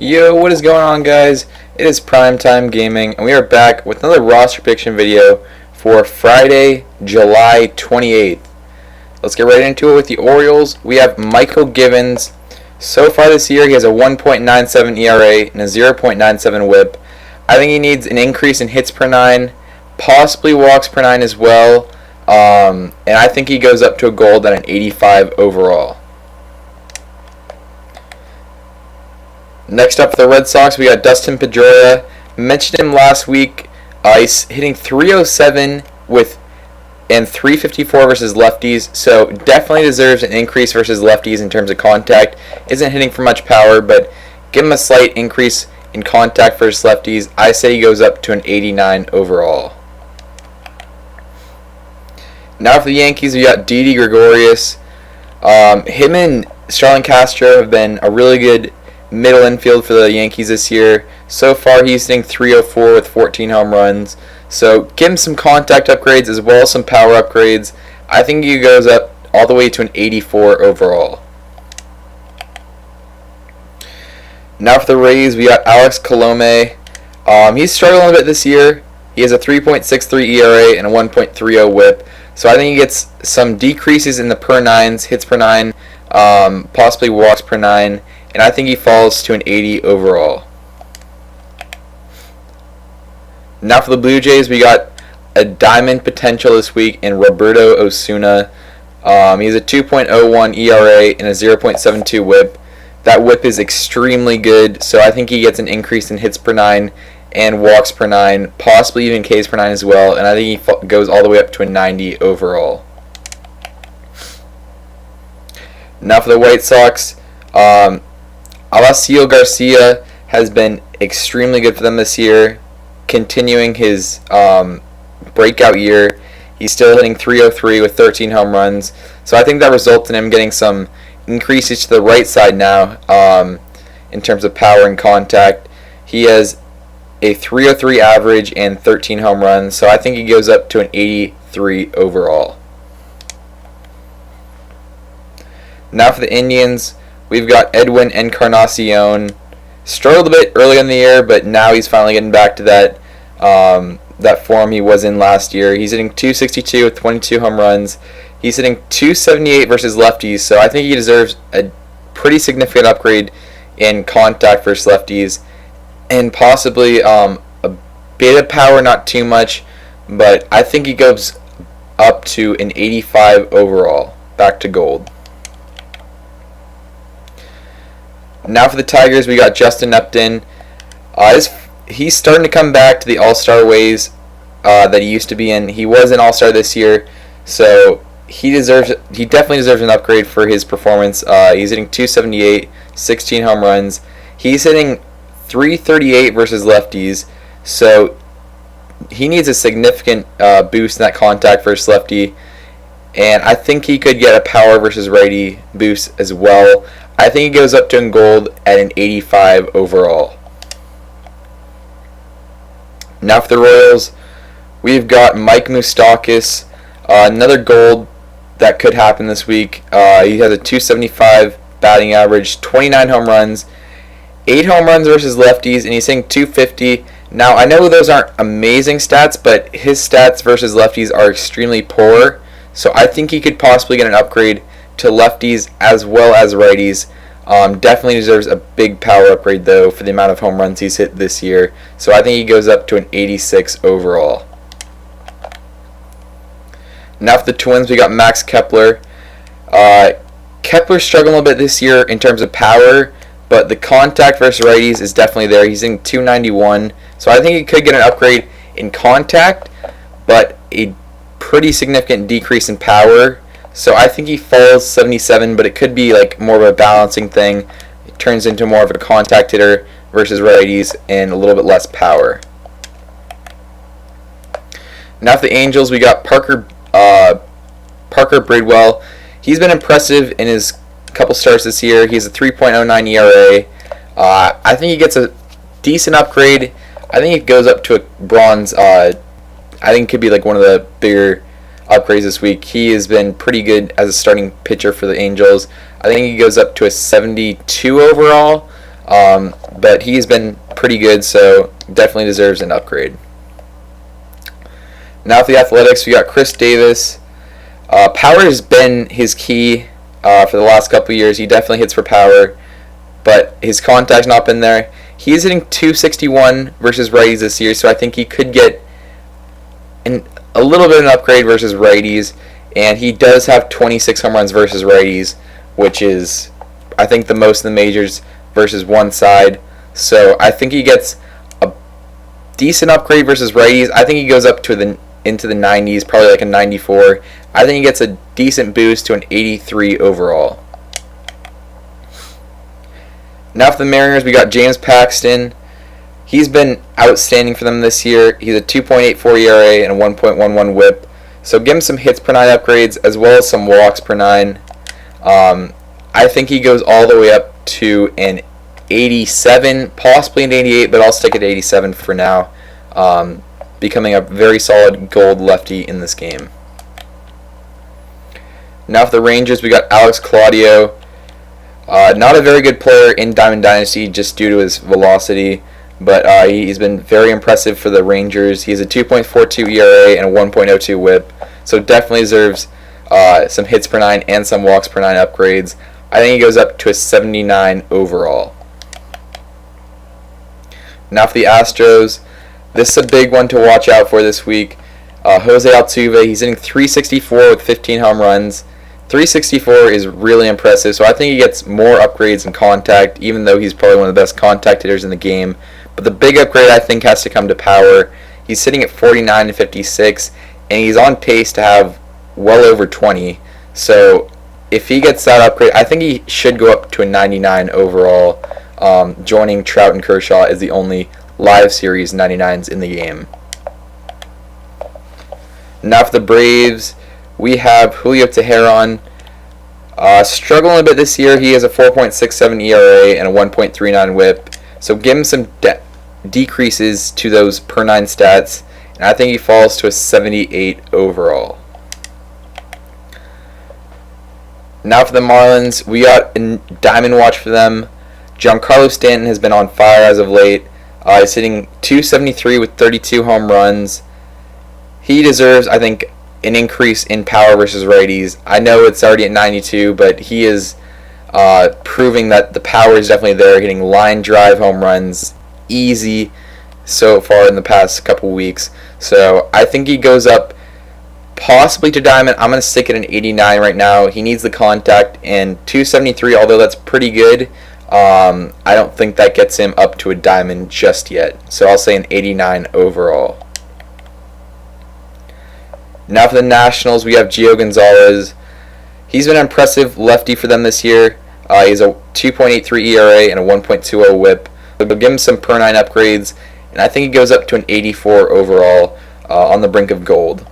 Yo, what is going on, guys? It is Primetime Gaming, and we are back with another roster prediction video for Friday, July 28th. Let's get right into it with the Orioles. We have Michael Givens. So far this year, he has a 1.97 ERA and a 0.97 WHIP. I think he needs an increase in hits per nine, possibly walks per nine as well, and I think he goes up to a gold at an 85 overall. Next up for the Red Sox, we got Dustin Pedroia. Mentioned him last week. He's hitting 307 and 354 versus lefties, so definitely deserves an increase versus lefties in terms of contact. Isn't hitting for much power, but give him a slight increase in contact versus lefties. I say he goes up to an 89 overall. Now for the Yankees, we got Didi Gregorius. Him and Starlin Castro have been a really good middle infield for the Yankees this year. So far, he's hitting 304 with 14 home runs. So give him some contact upgrades as well as some power upgrades. I think he goes up all the way to an 84 overall. Now for the Rays, we got Alex Colome. He's struggling a bit this year. He has a 3.63 ERA and a 1.30 WHIP. So I think he gets some decreases in the per nines, hits per nine, possibly walks per nine, and I think he falls to an 80 overall. Now for the Blue Jays, we got a diamond potential this week in Roberto Osuna. He has a 2.01 ERA and a 0.72 WHIP. That WHIP is extremely good, so I think he gets an increase in hits per nine and walks per nine, possibly even Ks per nine as well, and I think he goes all the way up to a 90 overall. Now for the White Sox, Alcides Garcia has been extremely good for them this year, continuing his breakout year. He's still hitting 303 with 13 home runs, so I think that results in him getting some increases to the right side now in terms of power and contact. He has a 303 average and 13 home runs, so I think he goes up to an 83 overall. Now for the Indians, we've got Edwin Encarnacion. Struggled a bit early in the year, but now he's finally getting back to that form he was in last year. He's hitting 262 with 22 home runs. He's hitting 278 versus lefties, so I think he deserves a pretty significant upgrade in contact versus lefties, and possibly a bit of power, not too much, but I think he goes up to an 85 overall, back to gold. Now for the Tigers, we got Justin Upton. He's starting to come back to the All-Star ways that he used to be in. He was an All-Star this year, so he definitely deserves an upgrade for his performance. He's hitting 278, 16 home runs. He's hitting 338 versus lefties, so he needs a significant boost in that contact versus lefty, and I think he could get a power versus righty boost as well. I think he goes up to in gold at an 85 overall. Now for the Royals, we've got Mike Moustakas, another gold that could happen this week. He has a 275 batting average, 29 home runs, 8 home runs versus lefties, and he's hitting 250. Now, I know those aren't amazing stats, but his stats versus lefties are extremely poor, so I think he could possibly get an upgrade to lefties as well as righties. Definitely deserves a big power upgrade, though, for the amount of home runs he's hit this year, so I think he goes up to an 86 overall. Now for the Twins, we got Max Kepler. Kepler's struggling a little bit this year in terms of power, but the contact versus righties is definitely there. He's in 291, so I think he could get an upgrade in contact, but a pretty significant decrease in power. So I think he falls 77, but it could be like more of a balancing thing. It turns into more of a contact hitter versus righties and a little bit less power. Now for the Angels, we got Parker Bridwell. He's been impressive in his couple starts this year. He has a 3.09 ERA. I think he gets a decent upgrade. I think it goes up to a bronze. I think it could be like one of the bigger upgrades this week. He has been pretty good as a starting pitcher for the Angels. I think he goes up to a 72 overall. But he's been pretty good, so definitely deserves an upgrade. Now for the Athletics, we got Chris Davis. Power has been his key for the last couple of years. He definitely hits for power, but his contact's not been there. He's hitting 261 versus righties this year, so I think he could get a little bit of an upgrade versus righties. And he does have 26 home runs versus righties, which is, I think, the most in the majors versus one side. So I think he gets a decent upgrade versus righties. I think he goes up to into the 90s, probably like a 94. I think he gets a decent boost to an 83 overall. Now for the Mariners, we got James Paxton. He's been outstanding for them this year. He's a 2.84 ERA and a 1.11 WHIP. So give him some hits per 9 upgrades as well as some walks per 9. I think he goes all the way up to an 87, possibly an 88, but I'll stick at 87 for now. Becoming a very solid gold lefty in this game. Now for the Rangers, we got Alex Claudio. Not a very good player in Diamond Dynasty just due to his velocity, but he's been very impressive for the Rangers. He has a 2.42 ERA and a 1.02 WHIP, so definitely deserves some hits per 9 and some walks per 9 upgrades. I think he goes up to a 79 overall. Now for the Astros, this is a big one to watch out for this week. Jose Altuve, he's hitting 364 with 15 home runs. 364 is really impressive, so I think he gets more upgrades in contact, even though he's probably one of the best contact hitters in the game. But the big upgrade, I think, has to come to power. He's sitting at 49 and 56, and he's on pace to have well over 20. So if he gets that upgrade, I think he should go up to a 99 overall, joining Trout and Kershaw as the only live series 99s in the game. Now for the Braves, we have Julio Teheran. Struggling a bit this year. He has a 4.67 ERA and a 1.39 WHIP. So give him some decreases to those per 9 stats, and I think he falls to a 78 overall. Now for the Marlins, we got a diamond watch for them. Giancarlo Stanton has been on fire as of late. He's hitting 273 with 32 home runs. He deserves, I think, an increase in power versus righties. I know it's already at 92, but he is proving that the power is definitely there, hitting line drive home runs easy so far in the past couple weeks. So I think he goes up possibly to diamond. I'm going to stick at an 89 right now. He needs the contact, and 273, although that's pretty good, I don't think that gets him up to a diamond just yet. So I'll say an 89 overall. Now for the Nationals, we have Gio Gonzales. He's been an impressive lefty for them this year. He's a 2.83 ERA and a 1.20 WHIP. But we'll give him some per 9 upgrades, and I think he goes up to an 84 overall, on the brink of gold.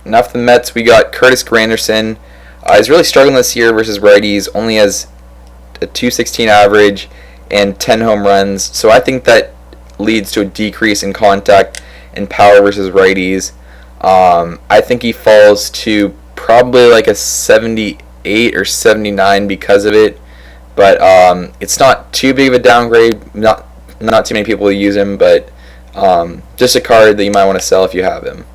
Now for the Mets, we got Curtis Granderson. He's really struggling this year versus righties, only has a 216 average and 10 home runs. So I think that leads to a decrease in contact and power versus righties. I think he falls to probably like a 78 or 79 because of it. But it's not too big of a downgrade. Not too many people use him, but just a card that you might want to sell if you have him.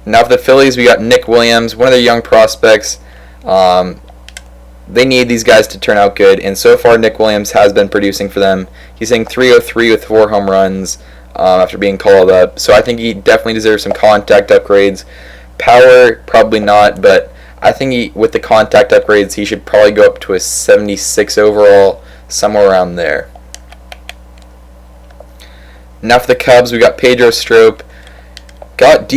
Now for the Phillies, we got Nick Williams, one of their young prospects. They need these guys to turn out good, and so far Nick Williams has been producing for them. He's hitting 303 with 4 home runs after being called up. So I think he definitely deserves some contact upgrades. Power, probably not, but I think with the contact upgrades, he should probably go up to a 76 overall, somewhere around there. Now for the Cubs, we got Pedro Strop. Got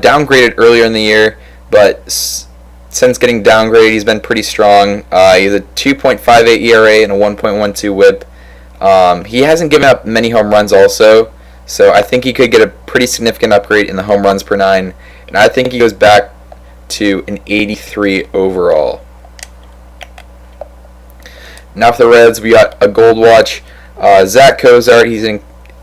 downgraded earlier in the year, but since getting downgraded, he's been pretty strong. He's a 2.58 ERA and a 1.12 WHIP. He hasn't given up many home runs also, so I think he could get a pretty significant upgrade in the home runs per 9, and I think he goes back to an 83 overall. Now for the Reds, we got a gold watch. Zack Cozart, he's in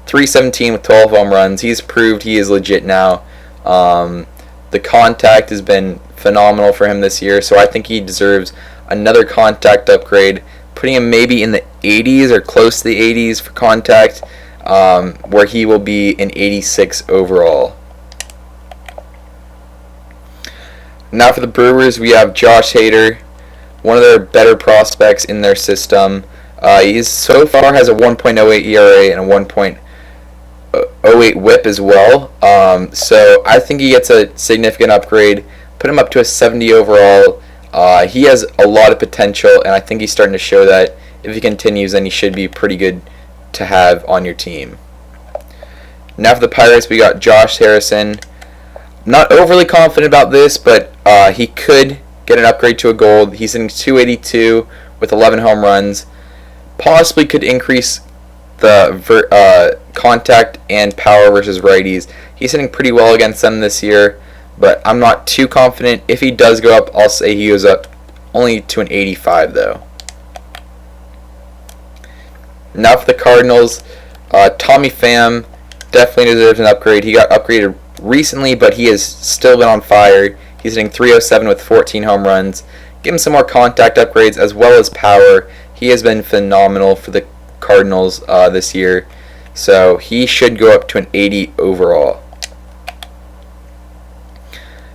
317 with 12 home runs. He's proved he is legit now. The contact has been phenomenal for him this year, so I think he deserves another contact upgrade, putting him maybe in the 80s or close to the 80s for contact, where he will be an 86 overall. Now for the Brewers, we have Josh Hader, one of their better prospects in their system. He so far has a 1.08 ERA and a 1.08 WHIP as well. So I think he gets a significant upgrade, put him up to a 70 overall. He has a lot of potential, and I think he's starting to show that if he continues, then he should be pretty good to have on your team. Now for the Pirates, we got Josh Harrison. Not overly confident about this, but he could get an upgrade to a gold. He's hitting 282 with 11 home runs. Possibly could increase the contact and power versus righties. He's hitting pretty well against them this year, but I'm not too confident. If he does go up, I'll say he goes up only to an 85 though. Now for the Cardinals, Tommy Pham definitely deserves an upgrade. He got upgraded recently, but he has still been on fire. He's hitting 307 with 14 home runs. Give him some more contact upgrades as well as power. He has been phenomenal for the Cardinals this year, so he should go up to an 80 overall.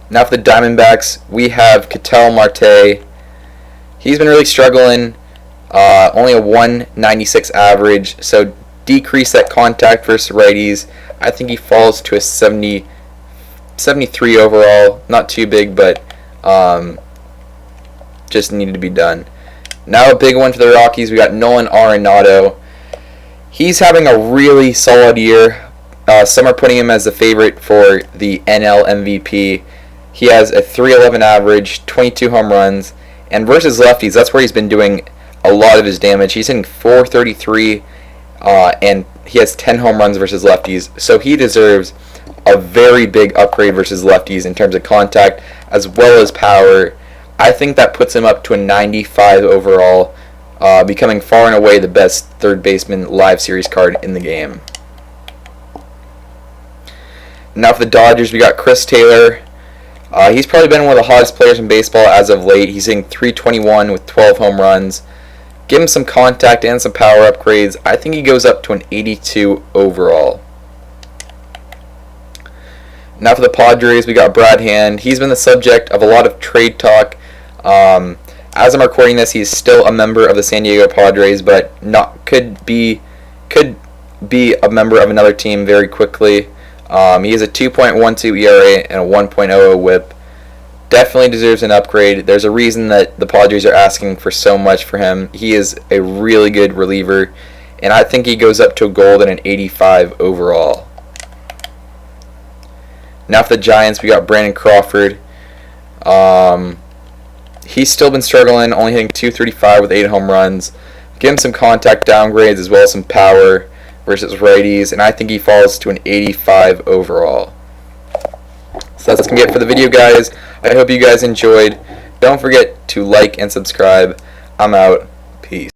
Now for the Diamondbacks, we have Ketel Marte. He's been really struggling, only a 196 average, so decrease that contact versus righties. I think he falls to a 73 overall. Not too big, but just needed to be done. Now a big one for the Rockies, we got Nolan Arenado. He's having a really solid year. Some are putting him as the favorite for the NL MVP. He has a 311 average, 22 home runs, and versus lefties, that's where he's been doing a lot of his damage. He's hitting 433, and he has 10 home runs versus lefties, so he deserves a very big upgrade versus lefties in terms of contact as well as power. I think that puts him up to a 95 overall, becoming far and away the best third baseman live series card in the game. Now for the Dodgers, we got Chris Taylor. He's probably been one of the hottest players in baseball as of late. He's hitting 321 with 12 home runs. Give him some contact and some power upgrades. I think he goes up to an 82 overall. Now for the Padres, we got Brad Hand. He's been the subject of a lot of trade talk. As I'm recording this, he's still a member of the San Diego Padres, but could be a member of another team very quickly. He has a 2.12 ERA and a 1.00 WHIP. Definitely deserves an upgrade. There's a reason that the Padres are asking for so much for him. He is a really good reliever, and I think he goes up to a gold and an 85 overall. Now for the Giants, we got Brandon Crawford. He's still been struggling, only hitting 235 with 8 home runs. Give him some contact downgrades as well as some power versus righties, and I think he falls to an 85 overall. So that's going to be it for the video, guys. I hope you guys enjoyed. Don't forget to like and subscribe. I'm out.